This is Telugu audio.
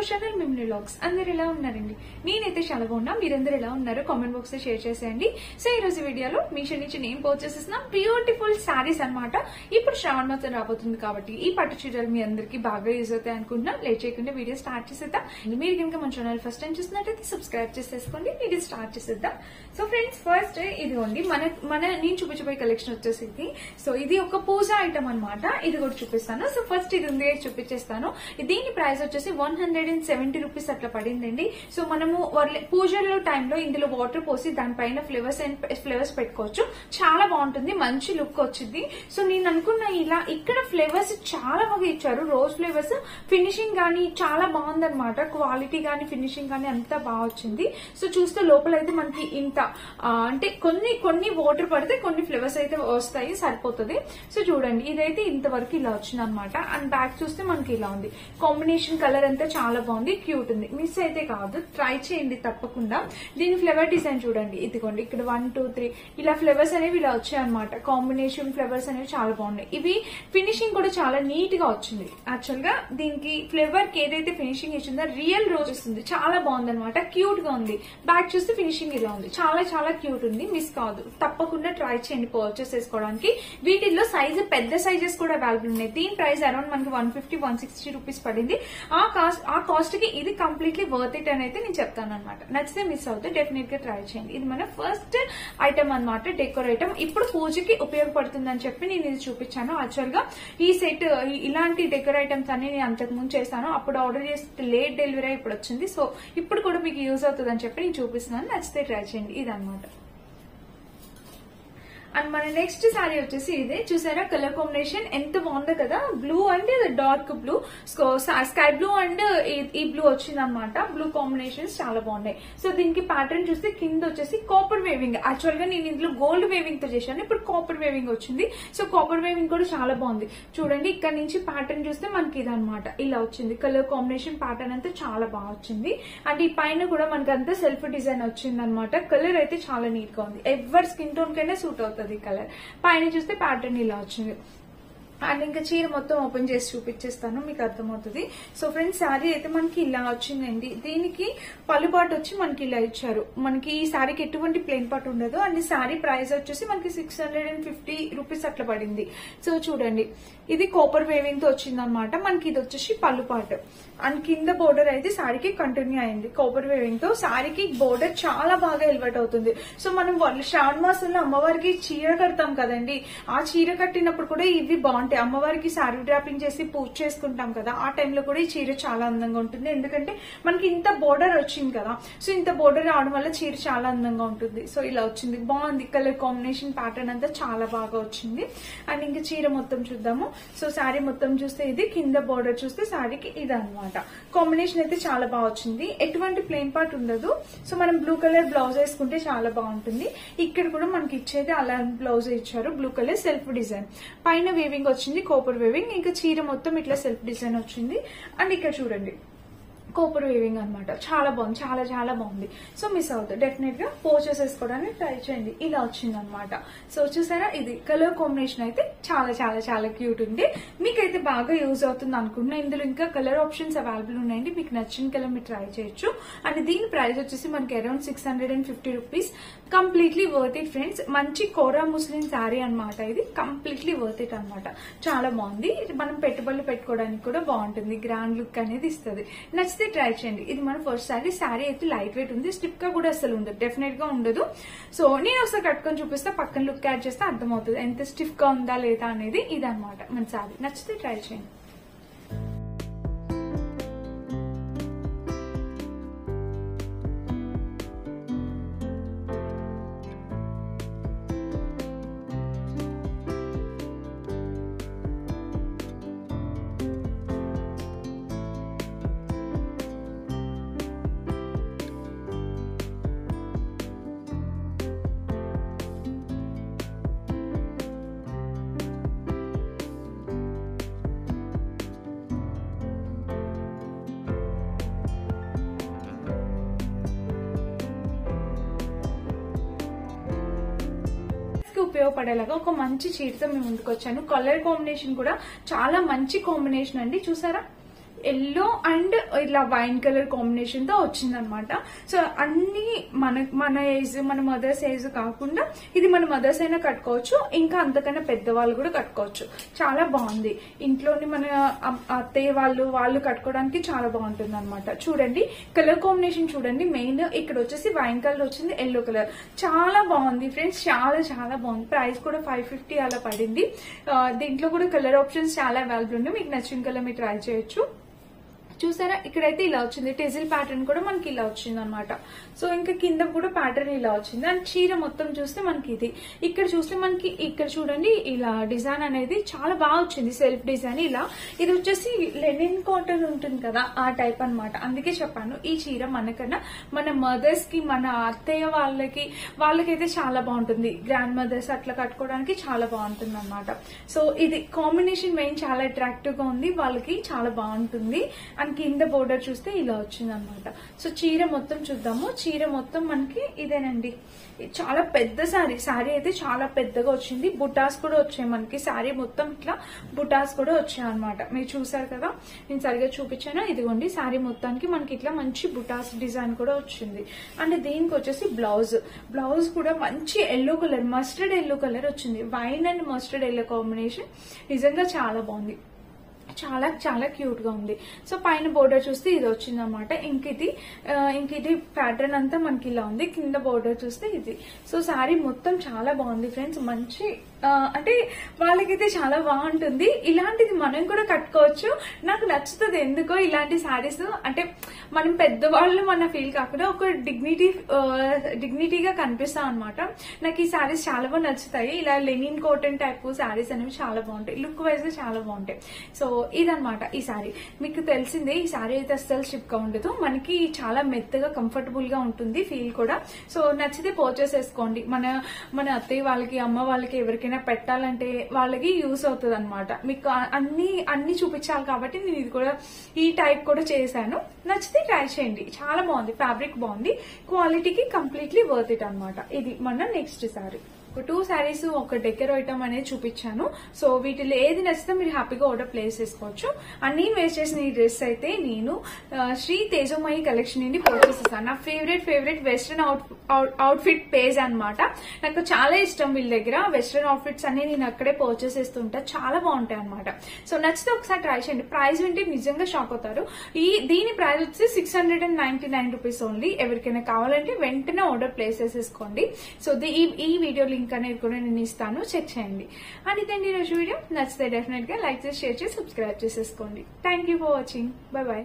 Our channel మిమ్ని vlogs. అందరు ఎలా ఉన్నారండి? నేనైతే చాలా బాగున్నా. మీరందరూ ఎలా ఉన్నారో కామెంట్ బాక్స్ లో షేర్ చేసేయండి. సో ఈ రోజు వీడియోలో మీషో నుంచి నేను పోస్ట్ చేసేసిన బ్యూటిఫుల్ శారీస్ అన్నమాట. ఇప్పుడు శ్రావణ మాసం రాబోతుంది కాబట్టి ఈ పట్టు చీరలు మీ అందరికి బాగా యూజ్ అవుతాయి అనుకుంటున్నా. లేట్ చేయకుండా వీడియో స్టార్ట్ చేసేద్దాం. మీరు కనుక మన ఛానల్ ఫస్ట్ టైం చూసినట్టయితే సబ్స్క్రైబ్ చేసేసుకోండి. వీడియో స్టార్ట్ చేసేద్దాం. సో ఫ్రెండ్స్, ఫస్ట్ ఇదిగోండి మన నేను చూపించబోయే కలెక్షన్ వచ్చేసి ఇది. సో ఇది ఒక పూజా ఐటమ్ అన్నమాట. ఇది కూడా చూపిస్తాను. సో ఫస్ట్ ఇది ఉంది చూపించేస్తాను. దీని ప్రైస్ వచ్చేసి 170 రూపీస్ అట్లా పడిందండి. సో మనము పూజల్లో టైంలో ఇందులో వాటర్ పోసి దానిపైన ఫ్లేవర్స్ పెట్టుకోవచ్చు. చాలా బాగుంటుంది, మంచి లుక్ వచ్చింది. సో నేను అనుకున్న ఇలా ఇక్కడ ఫ్లేవర్స్ చాలా బాగా ఇచ్చారు. రోజ్ ఫ్లేవర్స్ ఫినిషింగ్ గానీ చాలా బాగుందన్నమాట. క్వాలిటీ గానీ ఫినిషింగ్ గానీ అంతా బాగా వచ్చింది. సో చూస్తే లోపల అయితే మనకి ఇంత అంటే కొన్ని వాటర్ పడితే కొన్ని ఫ్లేవర్స్ అయితే వస్తాయి, సరిపోతుంది. సో చూడండి, ఇదైతే ఇంతవరకు ఇలా వచ్చింది అనమాట. అండ్ బ్యాక్ చూస్తే మనకి ఇలా ఉంది. కాంబినేషన్ కలర్ అంతా చాలా బాగుంది, క్యూట్ ఉంది. మిస్ అయితే కాదు, ట్రై చేయండి తప్పకుండా. దీని ఫ్లేవర్ డిజైన్ చూడండి. ఇదిగోండి, ఇక్కడ 1 2 3 ఇలా ఫ్లేవర్స్ అనేవి ఇలా వచ్చాయి అనమాట. కాంబినేషన్ ఫ్లేవర్స్ అనేవి చాలా బాగున్నాయి. ఇవి ఫినిషింగ్ కూడా చాలా నీట్ గా వచ్చింది. యాక్చువల్ గా దీనికి ఫ్లేవర్ కి ఏదైతే ఫినిషింగ్ ఇచ్చిందో రియల్ రోజ్ వస్తుంది. చాలా బాగుంది అనమాట, క్యూట్ గా ఉంది. బ్యాక్ చూస్తే ఫినిషింగ్ ఇలా ఉంది. చాలా చాలా క్యూట్ ఉంది, మిస్ కాదు. తప్పకుండా ట్రై చేయండి పర్చేస్ చేసుకోవడానికి. వీటిల్లో సైజు పెద్ద సైజెస్ కూడా అవైలబుల్ ఉన్నాయి. దీని ప్రైస్ అరౌండ్ మనకి 150-160 రూపీస్ పడింది. ఆ కాస్ట్ కి ఇది కంప్లీట్లీ వర్త్ ఇట్ అని అయితే నేను చెప్తాను అనమాట. నచ్చితే మిస్ అవుతే డెఫినెట్ గా ట్రై చేయండి. ఇది మన ఫస్ట్ ఐటమ్ అనమాట, డెకోర్ ఐటమ్. ఇప్పుడు పూజకి ఉపయోగపడుతుంది అని చెప్పి నేను ఇది చూపించాను. యాక్చువల్ గా ఈ సెట్ ఇలాంటి డెకోర్ ఐటమ్స్ అన్ని నేను అంతకు ముందు చేస్తాను. అప్పుడు ఆర్డర్ చేస్తే లేట్ డెలివరీ ఇప్పుడు వచ్చింది. సో ఇప్పుడు కూడా మీకు యూజ్ అవుతుంది అని చెప్పి నేను చూపిస్తున్నాను. నచ్చితే ట్రై చేయండి. ఇది అనమాట. అండ్ మన నెక్స్ట్ శారీ వచ్చేసి ఇదే. చూసారా కలర్ కాంబినేషన్ ఎంత బాగుందో కదా. Blue and dark blue, sky blue and ఈ బ్లూ వచ్చింది అనమాట. బ్లూ కాంబినేషన్స్ చాలా బాగున్నాయి. సో దీనికి ప్యాటర్న్ చూస్తే కింద వచ్చేసి కాపర్ వేవింగ్. యాక్చువల్ గా నేను ఇందులో గోల్డ్ వేవింగ్ తో చేశాను, ఇప్పుడు కాపర్ వేవింగ్ వచ్చింది. సో కాపర్ వేవింగ్ కూడా చాలా బాగుంది. చూడండి, ఇక్కడ నుంచి ప్యాటర్న్ చూస్తే మనకి ఇది అనమాట ఇలా వచ్చింది. కలర్ కాంబినేషన్ ప్యాటర్న్ అంతా చాలా బాగా వచ్చింది. అండ్ ఈ పైన కూడా మనకి అంతా సెల్ఫ్ డిజైన్ వచ్చింది అనమాట. కలర్ అయితే చాలా నీట్ గా ఉంది. ఎవరి స్కిన్ టోన్ కైనా సూట్ అవుతుంది కలర్. పైన చూస్తే ప్యాటర్న్ ఇలా వచ్చింది. అండ్ ఇంకా చీర మొత్తం ఓపెన్ చేసి చూపించేస్తాను, మీకు అర్థమవుతుంది. సో ఫ్రెండ్స్, శారీ అయితే మనకి ఇలా వచ్చిందండి. దీనికి పలుబాటు వచ్చి మనకి ఇలా ఇచ్చారు. మనకి ఈ శారీకి ఎటువంటి ప్లెయిన్ పార్ట్ ఉండదు. అండ్ ఈ శారీ ప్రైస్ వచ్చేసి మనకి 650 రూపీస్ అట్లా పడింది. సో చూడండి, ఇది కాపర్ వేవింగ్ తో వచ్చింది అనమాట. మనకి ఇది వచ్చేసి పలుపాటు. అండ్ కింద బోర్డర్ అయితే శారీకి కంటిన్యూ అయింది కాపర్ వేవింగ్ తో. శారీకి బోర్డర్ చాలా బాగా ఎలివేట్ అవుతుంది. సో మనం శ్రావణ మాసంలో అమ్మవారికి చీర కడతాం కదండి, ఆ చీర కట్టినప్పుడు కూడా ఇవి బాగుంటాయి. అమ్మవారికి శారీ డ్రాపింగ్ చేసి పూజ చేసుకుంటాం కదా, ఆ టైంలో కూడా ఈ చీర చాలా అందంగా ఉంటుంది. ఎందుకంటే మనకి ఇంత బోర్డర్ వచ్చింది కదా. సో ఇంత బోర్డర్ రావడం వల్ల చీర చాలా అందంగా ఉంటుంది. సో ఇలా వచ్చింది, బాగుంది. కలర్ కాంబినేషన్ ప్యాటర్న్ అంతా చాలా బాగా వచ్చింది. అండ్ ఇంకా చీర మొత్తం చూద్దాము. సో శారీ మొత్తం చూస్తే ఇది, కింద బోర్డర్ చూస్తే శారీకి ఇది అనమాట. కాంబినేషన్ అయితే చాలా బాగా వచ్చింది. ఎటువంటి ప్లెయిన్ పార్ట్ ఉండదు. సో మనం బ్లూ కలర్ బ్లౌజ్ వేసుకుంటే చాలా బాగుంటుంది. ఇక్కడ కూడా మనకి ఇచ్చేది అలా బ్లౌజ్ ఇచ్చారు. బ్లూ కలర్ సెల్ఫ్ డిజైన్, పైన వేవింగ్ వచ్చింది కాపర్ వేవింగ్. ఇంకా చీర మొత్తం ఇట్లా సెల్ఫ్ డిజైన్ వచ్చింది. అండ్ ఇక్కడ చూడండి కాపర్ వేవింగ్ అనమాట. చాలా బాగుంది, చాలా చాలా బాగుంది. సో మిస్ అవుతుంది, డెఫినెట్ గా పర్చేస్ చేసుకోవడానికి ట్రై చేయండి. ఇలా వచ్చింది అనమాట. సో చూసారా, ఇది కలర్ కాంబినేషన్ అయితే చాలా చాలా చాలా క్యూట్ ఉంది. మీకైతే బాగా యూజ్ అవుతుంది అనుకుంటున్నా. ఇందులో ఇంకా కలర్ ఆప్షన్స్ అవైలబుల్ ఉన్నాయండి. మీకు నచ్చిన కలర్ మీరు ట్రై చేయొచ్చు. అండ్ దీని ప్రైస్ వచ్చేసి మనకి around 650 rupees. Completely worth it friends. మంచి కోరా ముస్లిం శారీ అనమాట. ఇది కంప్లీట్లీ వర్త్ ఇట్ అనమాట. చాలా బాగుంది. మనం పెట్టుబడులు పెట్టుకోవడానికి కూడా బాగుంటుంది. గ్రాండ్ లుక్ అనేది ఇస్తుంది. నచ్చితే ట్రై చేయండి. ఇది మన ఫస్ట్ శారీ అయితే లైట్ వెయిట్ ఉంది. స్టిఫ్ గా కూడా అసలు ఉండదు, డెఫినెట్ గా ఉండదు. సో నేను ఒకసారి కట్టుకొని చూపిస్తే పక్కన లుక్ యాడ్ చేస్తే అర్థమవుతుంది ఎంత స్టిఫ్ గా ఉందా లేదా అనేది. ఇది అనమాట మన శారీ. నచ్చితే ట్రై చేయండి. ఉపయోగపడేలాగా ఒక మంచి చీరతో మేము ముందుకు వచ్చాను. కలర్ కాంబినేషన్ కూడా చాలా మంచి కాంబినేషన్ అండి. చూసారా, ఎల్లో అండ్ ఇలా వైన్ కలర్ కాంబినేషన్ తో వచ్చింది అనమాట. సో అన్ని మన ఏజ్, మన మదర్స్ ఏజ్ కాకుండా ఇది మన మదర్స్ అయినా కట్టుకోవచ్చు, ఇంకా అంతకన్నా పెద్దవాళ్ళు కూడా కట్టుకోవచ్చు. చాలా బాగుంది. ఇంట్లోని మన అత్తయ్య వాళ్ళు కట్టుకోవడానికి చాలా బాగుంటుంది అనమాట. చూడండి కలర్ కాంబినేషన్ చూడండి. మెయిన్ ఇక్కడ వచ్చేసి వైన్ కలర్ వచ్చింది, ఎల్లో కలర్. చాలా బాగుంది ఫ్రెండ్స్, చాలా చాలా బాగుంది. ప్రైస్ కూడా 550 అలా పడింది. దీంట్లో కూడా కలర్ ఆప్షన్స్ చాలా అవైలబుల్ ఉన్నాయి. మీకు నచ్చిన కలర్ మీరు ట్రై చేయొచ్చు. చూసారా ఇక్కడైతే ఇలా వచ్చింది. టెజిల్ ప్యాటర్న్ కూడా మనకి ఇలా వచ్చింది అనమాట. సో ఇంకా కింద కూడా ప్యాటర్న్ ఇలా వచ్చింది. అండ్ చీర మొత్తం చూస్తే మనకి ఇది, ఇక్కడ చూస్తే మనకి ఇక్కడ చూడండి ఇలా డిజైన్ అనేది చాలా బాగా వచ్చింది. సెల్ఫ్ డిజైన్ ఇలా. ఇది వచ్చేసి లెనిన్ కాటన్ ఉంటుంది కదా, ఆ టైప్ అనమాట. అందుకే చెప్పాను ఈ చీర మనకన్నా మన మదర్స్ కి, మన అత్తయ్య వాళ్ళకైతే చాలా బాగుంటుంది. గ్రాండ్ మదర్స్ అట్లా కట్టుకోవడానికి చాలా బాగుంటుంది అనమాట. సో ఇది కాంబినేషన్ మెయిన్ చాలా అట్రాక్టివ్ గా ఉంది, వాళ్ళకి చాలా బాగుంటుంది. అండ్ కింద బోర్డర్ చూస్తే ఇలా వచ్చింది అనమాట. సో చీర మొత్తం చూద్దాము. చీర మొత్తం మనకి ఇదేనండి. చాలా పెద్ద శారీ అయితే చాలా పెద్దగా వచ్చింది. బుటాస్ కూడా వచ్చాయి మనకి. శారీ మొత్తం ఇట్లా బుటాస్ కూడా వచ్చాయి అనమాట. మీరు చూసారు కదా, నేను సరిగా చూపించాను. ఇదిగోండి శారీ మొత్తానికి మనకి ఇట్లా మంచి బుటాస్ డిజైన్ కూడా వచ్చింది. అండ్ దీనికి వచ్చేసి బ్లౌజ్ కూడా మంచి yellow colour, mustard yellow colour వచ్చింది. Wine and mustard yellow combination నిజంగా చాలా బాగుంది. చాలా చాలా క్యూట్ గా ఉంది. సో పైన బోర్డర్ చూస్తే ఇది వచ్చింది అనమాట. ఇంక ఇది ప్యాటర్న్ అంతా మనకి ఇలా ఉంది. కింద బోర్డర్ చూస్తే ఇది. సో శారీ మొత్తం చాలా బాగుంది ఫ్రెండ్స్. మంచి అంటే వాళ్ళకైతే చాలా బాగుంటుంది. ఇలాంటిది మనం కూడా కట్టుకోవచ్చు. నాకు నచ్చుతుంది ఎందుకో ఇలాంటి శారీస్. అంటే మనం పెద్దవాళ్ళు మన ఫీల్ కాకుండా ఒక డిగ్నిటీగా కనిపిస్తాం అనమాట. నాకు ఈ శారీస్ చాలా బాగా నచ్చుతాయి. ఇలా లెనిన్ కాటన్ టైప్ శారీస్ అనేవి చాలా బాగుంటాయి. లుక్ వైజ్ గా చాలా బాగుంటాయి. సో ఇదనమాట ఈ శారీ. మీకు తెలిసిందే ఈ శారీ అయితే అస్సలు స్టిప్ గా ఉండదు. మనకి చాలా మెత్తగా కంఫర్టబుల్ గా ఉంటుంది ఫీల్ కూడా. సో నచ్చితే పర్చేస్ చేసుకోండి. మన అత్తయ్య వాళ్ళకి, అమ్మ వాళ్ళకి ఎవరికైనా పెట్టాలంటే వాళ్ళకి యూస్ అవుతుంది అనమాట. మీకు అన్ని చూపించాలి కాబట్టి నేను ఇది కూడా ఈ టైప్ కూడా చేశాను. నచ్చితే ట్రై చేయండి. చాలా బాగుంది. ఫ్యాబ్రిక్ బాగుంది. క్వాలిటీకి కంప్లీట్లీ వర్త్ ఇట్ అనమాట. ఇది మన నెక్స్ట్ శారీ. 2 శారీస్ ఒక డెకర్ ఐటమ్ అనేది చూపించాను. సో వీటిలో ఏది నచ్చితే మీరు హ్యాపీగా ఆర్డర్ ప్లేస్ చేసుకోవచ్చు. అండ్ నేను వేస్ట్ చేసిన ఈ డ్రెస్ అయితే నేను శ్రీ తేజోమయి కలెక్షన్ నుండి పర్చేస్ చేశాను. నా ఫేవరెట్ వెస్ట్రన్ అవుట్ఫిట్ పేజ్ అనమాట. నాకు చాలా ఇష్టం వీళ్ళ దగ్గర వెస్ట్రన్ అవుట్ఫిట్స్ అన్ని నేను అక్కడే పర్చేస్ చేస్తుంటా. చాలా బాగుంటాయి అనమాట. సో నచ్చితే ఒకసారి ట్రై చేయండి. ప్రైస్ వింటే నిజంగా షాక్ అవుతారు. దీని ప్రైస్ వచ్చి 699 రూపీస్ ఓన్లీ. ఎవరికైనా కావాలంటే వెంటనే ఆర్డర్ ప్లేస్ చేసేసుకోండి. సో ఈ వీడియో లింక్ అనేది కూడా నేను ఇస్తాను, చెక్ చేయండి. అండ్ ఇదండి ఈరోజు వీడియో. నచ్చితే డెఫినెట్ గా లైక్ చేసి, షేర్ చేసి, సబ్స్క్రైబ్ చేసేసుకోండి. Thank you for watching. By by.